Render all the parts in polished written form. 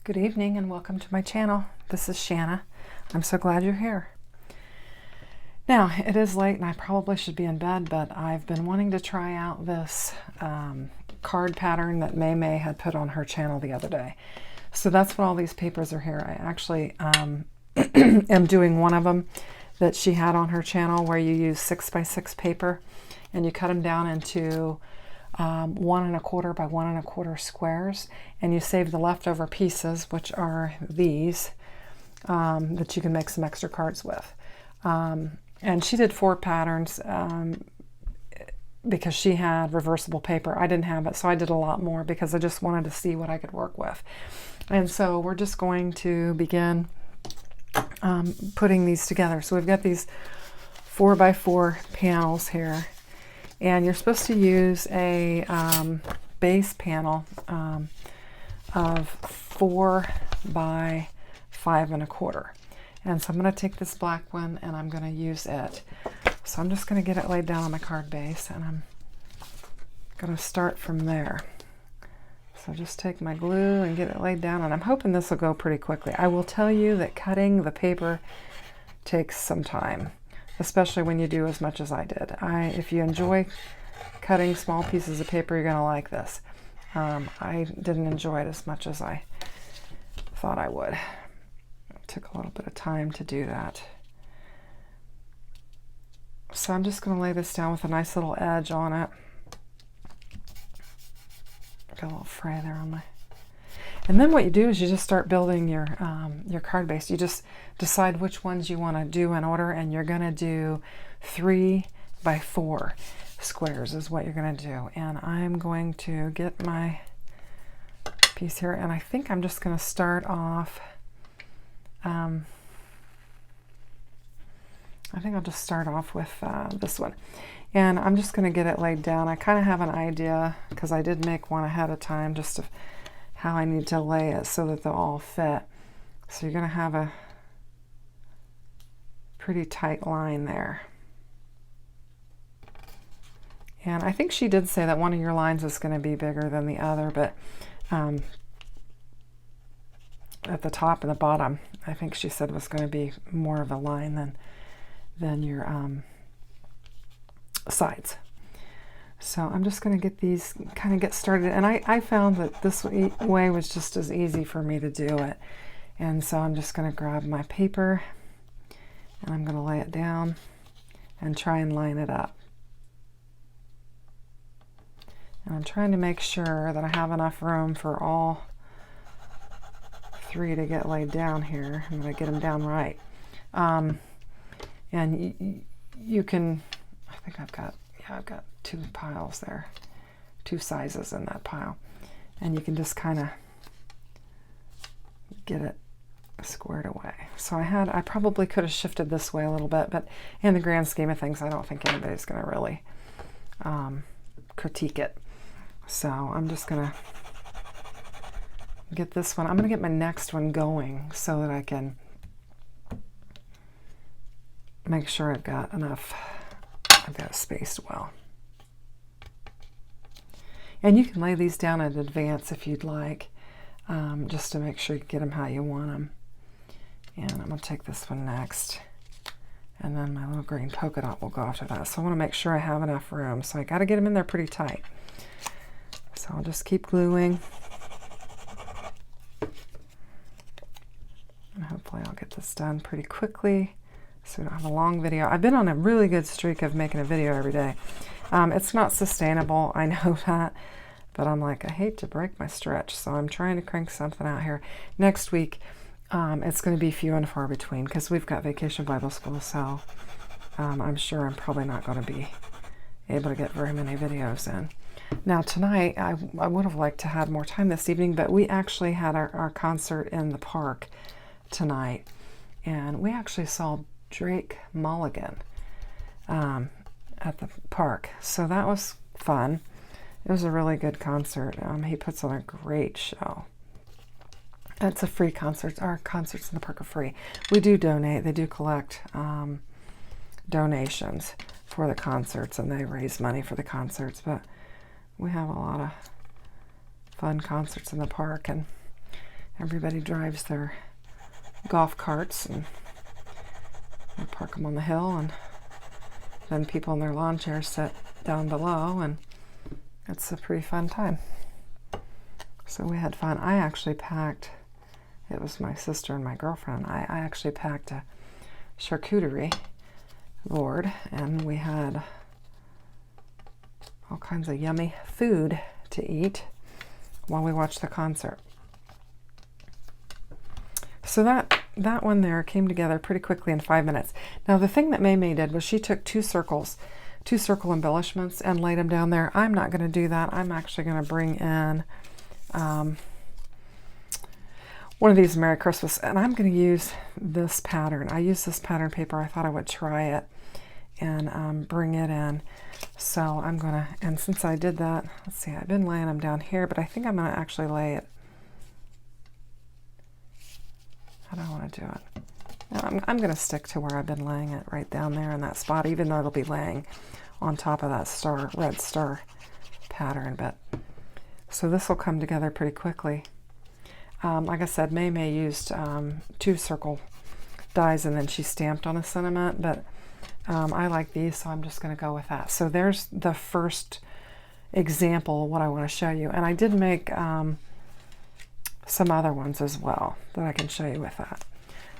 Good evening and welcome to my channel. This is Shanna. I'm so glad you're here. Now, it is late and I probably should be in bed, but I've been wanting to try out this card pattern that May had put on her channel the other day. So that's what all these papers are here. I actually am doing one of them that she had on her channel where you use 6x6 paper and you cut them down into 1 1/4 by 1 1/4 squares, and you save the leftover pieces, which are these, that you can make some extra cards with. And she did 4 patterns because she had reversible paper. I didn't have it, so I did a lot more because I just wanted to see what I could work with. And so we're just going to begin putting these together. So we've got these 4x4 panels here. And you're supposed to use a base panel of 4 by 5 1/4. And so I'm going to take this black one and I'm going to use it. So I'm just going to get it laid down on my card base and I'm going to start from there. So just take my glue and get it laid down, and I'm hoping this will go pretty quickly. I will tell you that cutting the paper takes some time, especially when you do as much as I did. If you enjoy cutting small pieces of paper, you're going to like this. I didn't enjoy it as much as I thought I would. It took a little bit of time to do that. So I'm just going to lay this down with a nice little edge on it. Got a little fray there on my... And then what you do is you just start building your card base. You just decide which ones you want to do in order, and you're going to do 3 by 4 squares is what you're going to do. And I'm going to get my piece here, and I think I'm just going to start off, I think I'll just start off with this one. And I'm just going to get it laid down. I kind of have an idea, because I did make one ahead of time, just to how I need to lay it so that they'll all fit. So you're going to have a pretty tight line there. And I think she did say that one of your lines is going to be bigger than the other, but at the top and the bottom, I think she said was going to be more of a line than your sides. So I'm just going to get these, kind of get started. And I found that this way was just as easy for me to do it. And so I'm just going to grab my paper and I'm going to lay it down and try and line it up. And I'm trying to make sure that I have enough room for all 3 to get laid down here. I'm going to get them down right. And you can, I think I've got 2 piles there, 2 sizes in that pile, and you can just kind of get it squared away. So I probably could have shifted this way a little bit, but in the grand scheme of things, I don't think anybody's going to really critique it. So I'm just going to get this one. I'm going to get my next one going so that I can make sure I've got enough. I've got it spaced well. And you can lay these down in advance if you'd like, just to make sure you get them how you want them. And I'm going to take this one next. And then my little green polka dot will go after that. So I want to make sure I have enough room. So I got to get them in there pretty tight. So I'll just keep gluing. And hopefully I'll get this done pretty quickly, so we don't have a long video. I've been on a really good streak of making a video every day. It's not sustainable, I know that, but I'm like, I hate to break my stretch, so I'm trying to crank something out here. Next week, it's going to be few and far between because we've got Vacation Bible School, so I'm sure I'm probably not going to be able to get very many videos in. Now tonight, I would have liked to have more time this evening, but we actually had our concert in the park tonight, and we actually saw Drake Mulligan at the park, so that was fun. It was a really good concert. He puts on a great show. It's a free concert. Our concerts in the park are free. We do donate. They do collect donations for the concerts, and they raise money for the concerts, but we have a lot of fun concerts in the park, and everybody drives their golf carts and they park them on the hill, and then people in their lawn chairs sit down below, and it's a pretty fun time. So we had fun. I actually packed, it was my sister and my girlfriend, I actually packed a charcuterie board, and we had all kinds of yummy food to eat while we watched the concert. So that one there came together pretty quickly in 5 minutes. Now the thing that May did was she took two circle embellishments and laid them down there. I'm not going to do that. I'm actually going to bring in one of these Merry Christmas, and I'm going to use this pattern. I used this pattern paper. I thought I would try it and bring it in. So I'm going to, and since I did that, let's see, I've been laying them down here, but I think I'm going to actually lay it. How do I want to do it? No, I'm going to stick to where I've been laying it, right down there in that spot, even though it'll be laying on top of that star, red star pattern. But so this will come together pretty quickly. Like I said, May used 2 circle dies, and then she stamped on the sentiment, but I like these, so I'm just going to go with that. So there's the first example of what I want to show you, and I did make some other ones as well that I can show you with that.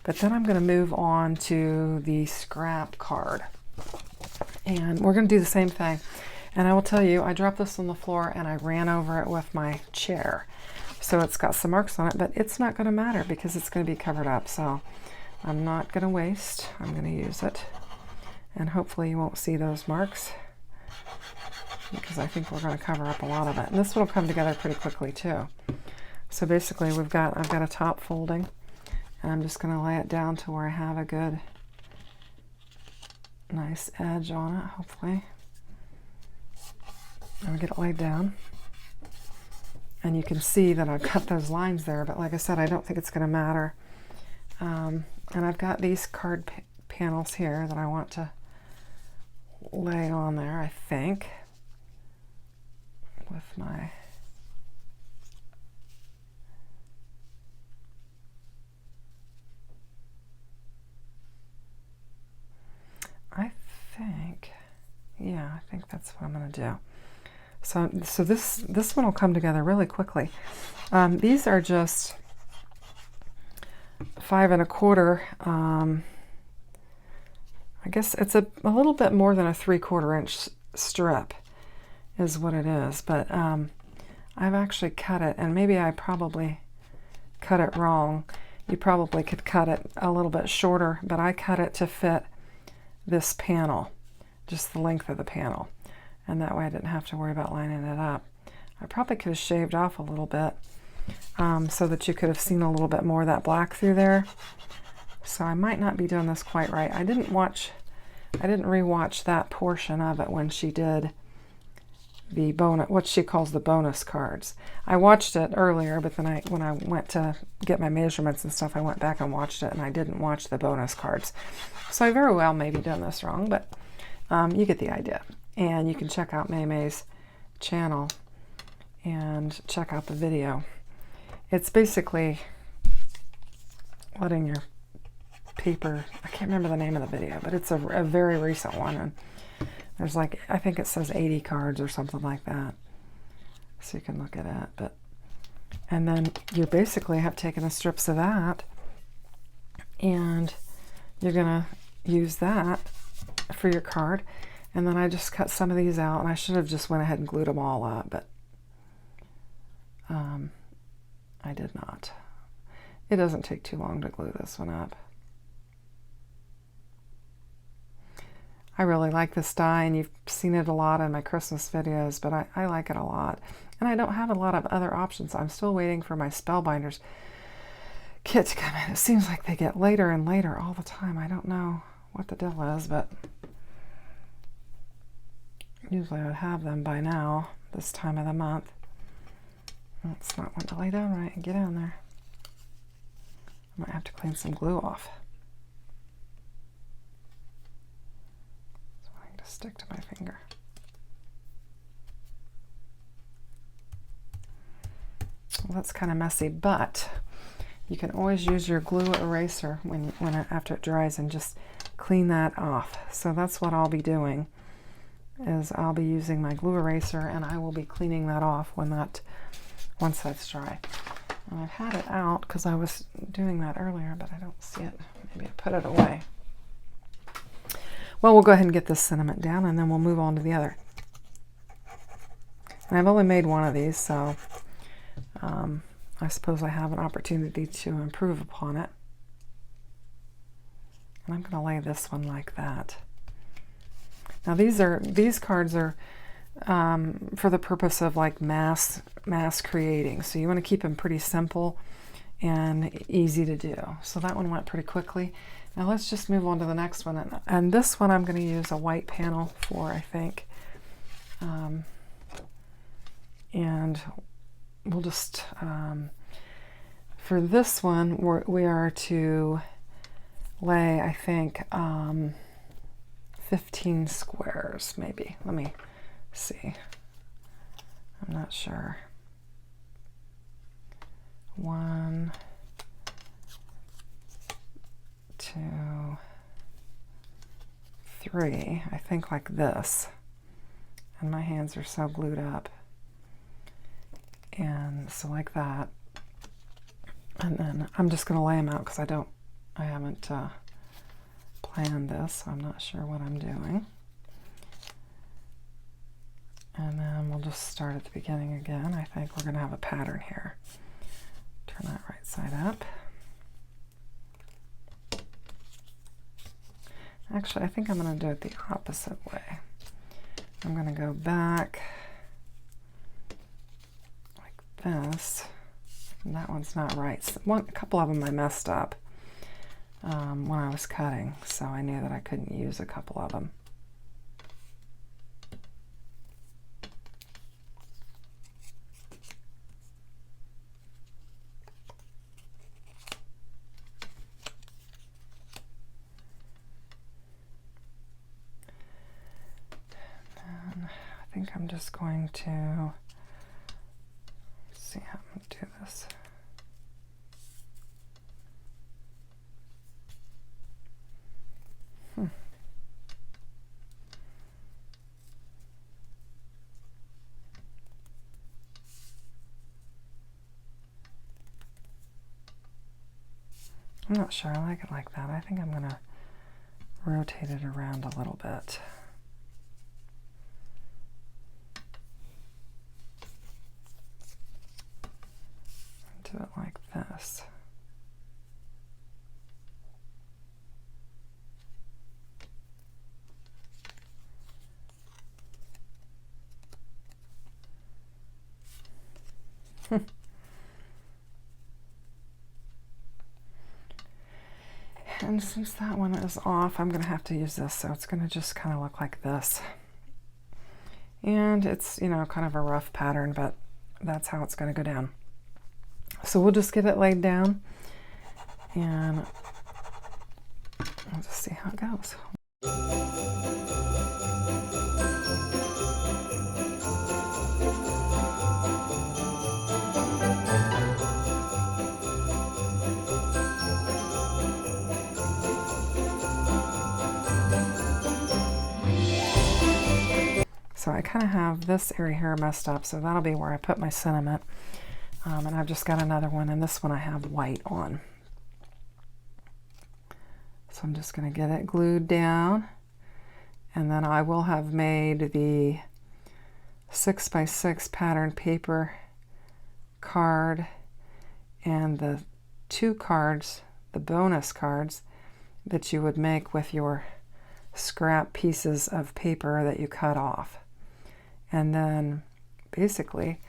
But then I'm going to move on to the scrap card, and we're going to do the same thing. And I will tell you, I dropped this on the floor and I ran over it with my chair. So it's got some marks on it, but it's not going to matter because it's going to be covered up. So I'm not going to waste. I'm going to use it. And hopefully you won't see those marks because I think we're going to cover up a lot of it. And this one will come together pretty quickly too. So basically I've got a top folding, and I'm just going to lay it down to where I have a good, nice edge on it, hopefully. And we get it laid down. And you can see that I've got those lines there, but like I said, I don't think it's going to matter. And I've got these card panels here that I want to lay on there, I think, with my... I think that's what I'm going to do. So this one will come together really quickly. These are just 5 1/4. I guess it's a little bit more than a 3/4 inch strip is what it is. But I've actually cut it, and maybe I probably cut it wrong. You probably could cut it a little bit shorter, but I cut it to fit this panel, just the length of the panel. And that way I didn't have to worry about lining it up. I probably could have shaved off a little bit so that you could have seen a little bit more of that black through there. So I might not be doing this quite right. I didn't rewatch that portion of it when she did the bonus, what she calls the bonus cards. I watched it earlier, but then when I went to get my measurements and stuff, I went back and watched it, and I didn't watch the bonus cards. So I very well may be doing this wrong, but you get the idea. And you can check out May's channel and check out the video. It's basically letting your paper, I can't remember the name of the video, but it's a very recent one, and there's like, I think it says 80 cards or something like that, so you can look at it. And then you basically have taken the strips of that, and you're gonna use that for your card. And then I just cut some of these out, and I should have just went ahead and glued them all up, but I did not. It doesn't take too long to glue this one up. I really like this die, and you've seen it a lot in my Christmas videos, but I like it a lot. And I don't have a lot of other options. I'm still waiting for my Spellbinders kit to come in. It seems like they get later and later all the time. I don't know what the deal is, but usually I would have them by now, this time of the month. It's not one to lay down right and get down there. I might have to clean some glue off. So I can just stick to my finger. Well, that's kind of messy, but You can always use your glue eraser after it dries and just clean that off. So that's what I'll be doing, is I'll be using my glue eraser and I will be cleaning that off once that's dry. And I've had it out because I was doing that earlier, but I don't see it. Maybe I put it away. Well, we'll go ahead and get this sentiment down and then we'll move on to the other. And I've only made one of these, so I suppose I have an opportunity to improve upon it. And I'm going to lay this one like that. Now these cards are for the purpose of like mass creating. So you want to keep them pretty simple and easy to do. So that one went pretty quickly. Now let's just move on to the next one. And this one I'm going to use a white panel for, I think. And we'll just, for this one, we are to lay, I think, 15 squares, maybe. Let me see. I'm not sure. 1, 2, 3. I think like this. And my hands are so glued up. And so like that. And then I'm just going to lay them out because I haven't planned this, so I'm not sure what I'm doing. And then we'll just start at the beginning again. I think we're going to have a pattern here. Turn that right side up. Actually, I think I'm going to do it the opposite way. I'm going to go back like this. And that one's not right. So a couple of them I messed up when I was cutting, so I knew that I couldn't use a couple of them. And I think I'm just going to see how I'm going to do this. I'm not sure I like it like that. I think I'm going to rotate it around a little bit. Do it like this. And since that one is off, I'm going to have to use this, so it's going to just kind of look like this. And it's, you know, kind of a rough pattern, but that's how it's going to go down. So we'll just get it laid down, and we'll just see how it goes. So I kind of have this area here messed up, so that'll be where I put my sentiment. And I've just got another one, and this one I have white on. So I'm just going to get it glued down, and then I will have made the 6x6 pattern paper card and the 2 cards, the bonus cards, that you would make with your scrap pieces of paper that you cut off. And then basically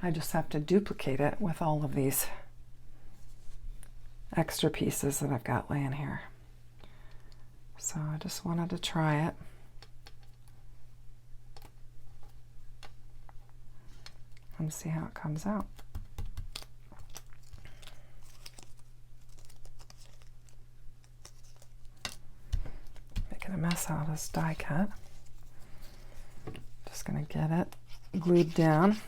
I just have to duplicate it with all of these extra pieces that I've got laying here. So I just wanted to try it. And see how it comes out. Making a mess out of this die cut. Just going to get it glued down.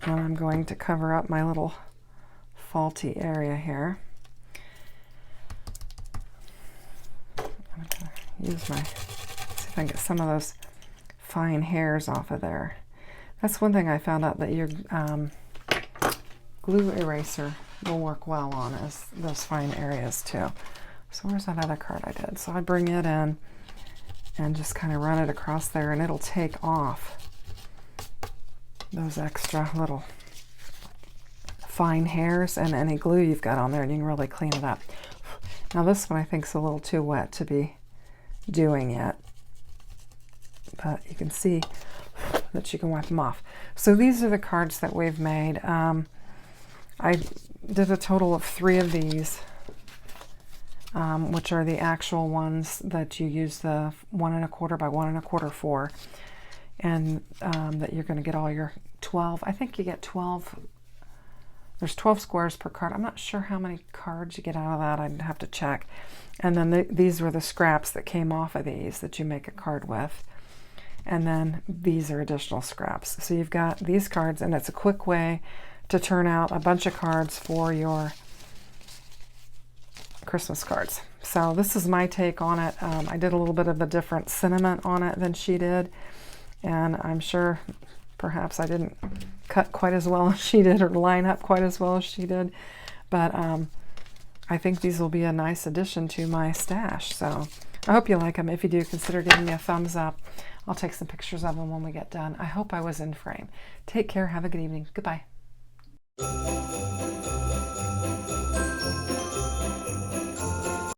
And I'm going to cover up my little faulty area here. I'm going to use my, see if I can get some of those fine hairs off of there. That's one thing I found out that your glue eraser will work well on, is those fine areas too. So where's that other card I did? So I bring it in and just kind of run it across there, and it'll take off those extra little fine hairs and any glue you've got on there, and you can really clean it up. Now this one I think is a little too wet to be doing it, but you can see that you can wipe them off. So these are the cards that we've made. I did a total of 3 of these, which are the actual ones that you use the 1 1/4 by 1 1/4 for, and that you're going to get all your 12. I think you get 12. There's 12 squares per card. I'm not sure how many cards you get out of that. I'd have to check. And then these were the scraps that came off of these that you make a card with. And then these are additional scraps. So you've got these cards, and it's a quick way to turn out a bunch of cards for your Christmas cards. So this is my take on it. I did a little bit of a different sentiment on it than she did, and I'm sure perhaps I didn't cut quite as well as she did or line up quite as well as she did, but I think these will be a nice addition to my stash. So I hope you like them. If you do, consider giving me a thumbs up. I'll take some pictures of them when we get done. I hope I was in frame. Take care. Have a good evening. Goodbye.